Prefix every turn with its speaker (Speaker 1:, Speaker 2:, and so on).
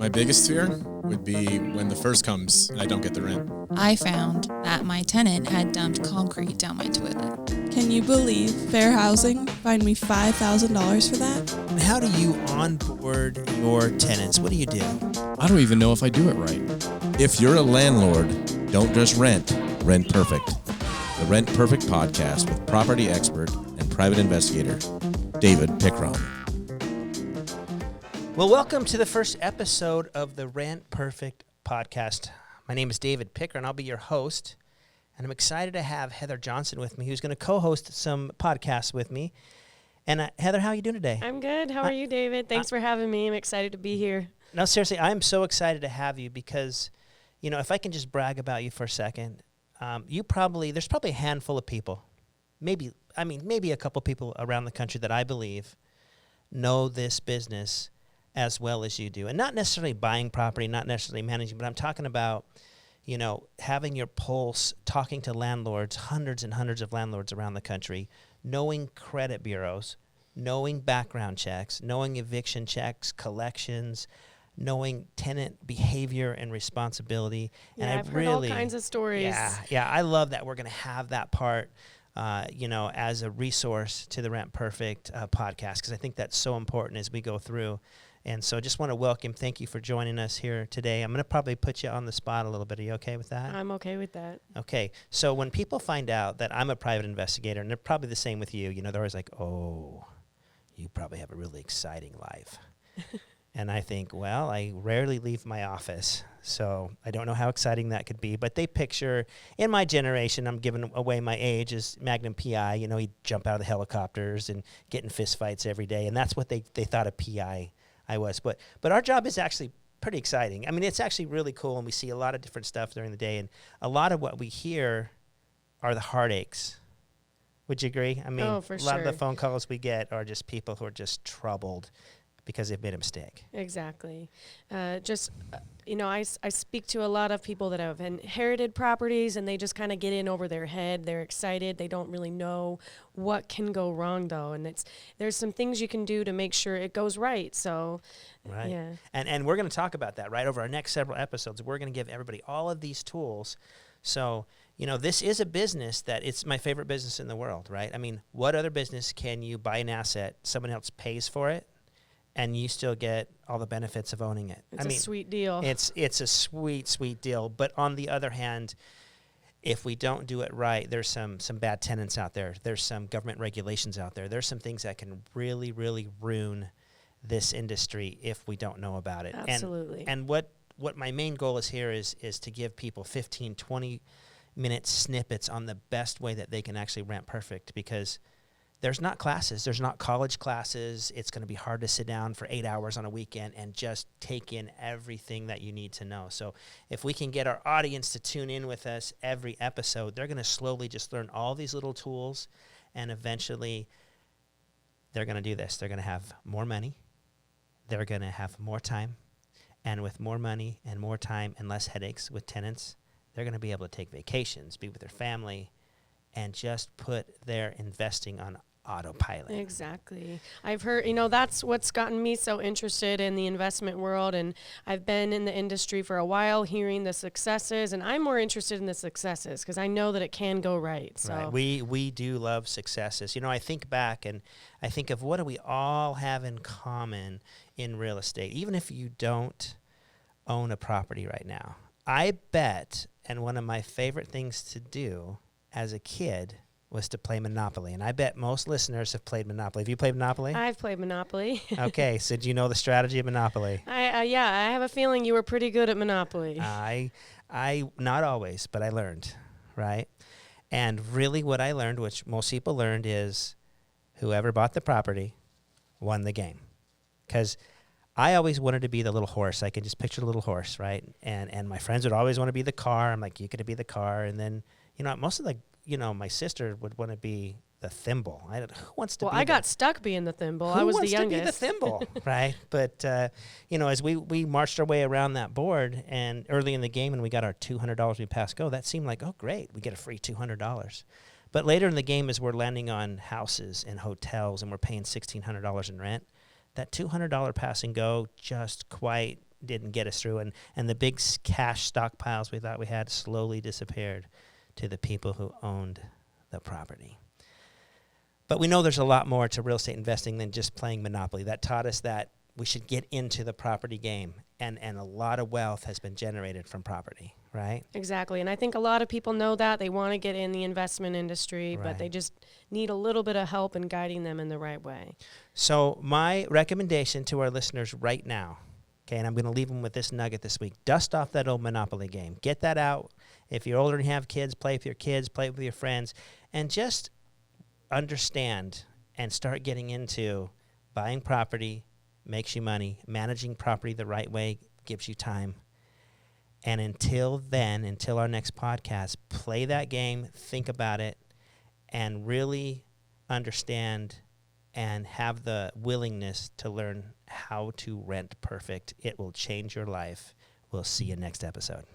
Speaker 1: My biggest fear would be when the first comes and I don't get the rent.
Speaker 2: I found that my tenant had dumped concrete down my toilet.
Speaker 3: Can you believe Fair Housing fined me $5,000 for that?
Speaker 4: And how do you onboard your tenants? What do you do?
Speaker 5: I don't even know if I do it right.
Speaker 6: If you're a landlord, don't just rent, rent perfect. The Rent Perfect podcast with property expert and private investigator, David Pickron.
Speaker 4: Well, welcome to the first episode of the Rent Perfect podcast. My name is David Pickron. I'll be your host, and I'm excited to have Heather Johnson with me, who's going to co-host some podcasts with me. And Heather, how are you doing today?
Speaker 7: I'm good. How are you, David? Thanks for having me. I'm excited to be here.
Speaker 4: No, seriously, I'm so excited to have you because, you know, if I can just brag about you for a second, there's probably a handful of people, maybe a couple people around the country that I believe know this business as well as you do. And not necessarily buying property, not necessarily managing, but I'm talking about, you know, having your pulse, talking to landlords, hundreds and hundreds of landlords around the country, knowing credit bureaus, knowing background checks, knowing eviction checks, collections, knowing tenant behavior and responsibility.
Speaker 7: Yeah,
Speaker 4: and
Speaker 7: I've heard all kinds of stories.
Speaker 4: Yeah, I love that we're going to have that part, as a resource to the Rent Perfect podcast, because I think that's so important as we go through. And so I just want to thank you for joining us here today. I'm going to probably put you on the spot a little bit. Are you okay with that?
Speaker 7: I'm okay with that.
Speaker 4: Okay. So when people find out that I'm a private investigator, and they're probably the same with you, you know, they're always like, oh, you probably have a really exciting life. And I think, well, I rarely leave my office, so I don't know how exciting that could be. But they picture, in my generation, I'm giving away my age, as Magnum PI. You know, he'd jump out of the helicopters and get in fist fights every day. And that's what they thought a PI I was. But our job is actually pretty exciting. I mean, it's actually really cool, and we see a lot of different stuff during the day. And a lot of what we hear are the heartaches. Would you agree? I mean, a lot of the phone calls we get are just people who are just troubled because they've made a mistake.
Speaker 7: Exactly. I speak to a lot of people that have inherited properties, and they just kind of get in over their head. They're excited. They don't really know what can go wrong, though. And there's some things you can do to make sure it goes right. So,
Speaker 4: right.
Speaker 7: Yeah.
Speaker 4: And we're going to talk about that, right? Over our next several episodes, we're going to give everybody all of these tools. So, you know, this is a business that it's my favorite business in the world, right? I mean, what other business can you buy an asset, someone else pays for it, and you still get all the benefits of owning it?
Speaker 7: It's a sweet deal.
Speaker 4: It's a sweet, sweet deal. But on the other hand, if we don't do it right, there's some bad tenants out there. There's some government regulations out there. There's some things that can really, really ruin this industry if we don't know about it.
Speaker 7: Absolutely.
Speaker 4: And what my main goal is here is to give people 15, 20-minute snippets on the best way that they can actually rent perfect, because there's not classes. There's not college classes. It's going to be hard to sit down for 8 hours on a weekend and just take in everything that you need to know. So if we can get our audience to tune in with us every episode, they're going to slowly just learn all these little tools, and eventually they're going to do this. They're going to have more money. They're going to have more time. And with more money and more time and less headaches with tenants, they're going to be able to take vacations, be with their family, and just put their investing on autopilot.
Speaker 7: Exactly. I've heard, that's what's gotten me so interested in the investment world, and I've been in the industry for a while hearing the successes, and I'm more interested in the successes because I know that it can go right. So
Speaker 4: right. We do love successes. You know, I think back and I think of what do we all have in common in real estate, even if you don't own a property right now. I bet, and one of my favorite things to do as a kid was to play Monopoly. And I bet most listeners have played Monopoly. Have you played Monopoly?
Speaker 7: I've played Monopoly.
Speaker 4: Okay, so do you know the strategy of Monopoly?
Speaker 7: I have a feeling you were pretty good at Monopoly.
Speaker 4: I not always, but I learned, right? And really what I learned, which most people learned, is whoever bought the property won the game. Because I always wanted to be the little horse. I can just picture the little horse, right? And my friends would always want to be the car. I'm like, you could be the car. And then, my sister would want to be the thimble. Who wants to be
Speaker 7: I got stuck being the thimble. I was the youngest.
Speaker 4: Who wants to be the thimble, right? But, as we marched our way around that board, and early in the game when we got our $200 we passed go, that seemed like, oh, great, we get a free $200. But later in the game, as we're landing on houses and hotels and we're paying $1,600 in rent, that $200 pass and go just quite didn't get us through, and the big cash stockpiles we thought we had slowly disappeared to the people who owned the property. But we know there's a lot more to real estate investing than just playing Monopoly. That taught us that we should get into the property game, and a lot of wealth has been generated from property, right?
Speaker 7: Exactly. And I think a lot of people know that. They want to get in the investment industry,
Speaker 4: Right.
Speaker 7: but they just need a little bit of help in guiding them in the right way.
Speaker 4: So my recommendation to our listeners right now, okay, and I'm going to leave them with this nugget this week, dust off that old Monopoly game. Get that out. If you're older and have kids, play with your kids, play with your friends, and just understand and start getting into buying property makes you money, managing property the right way gives you time. And until then, until our next podcast, play that game, think about it, and really understand and have the willingness to learn how to rent perfect. It will change your life. We'll see you next episode.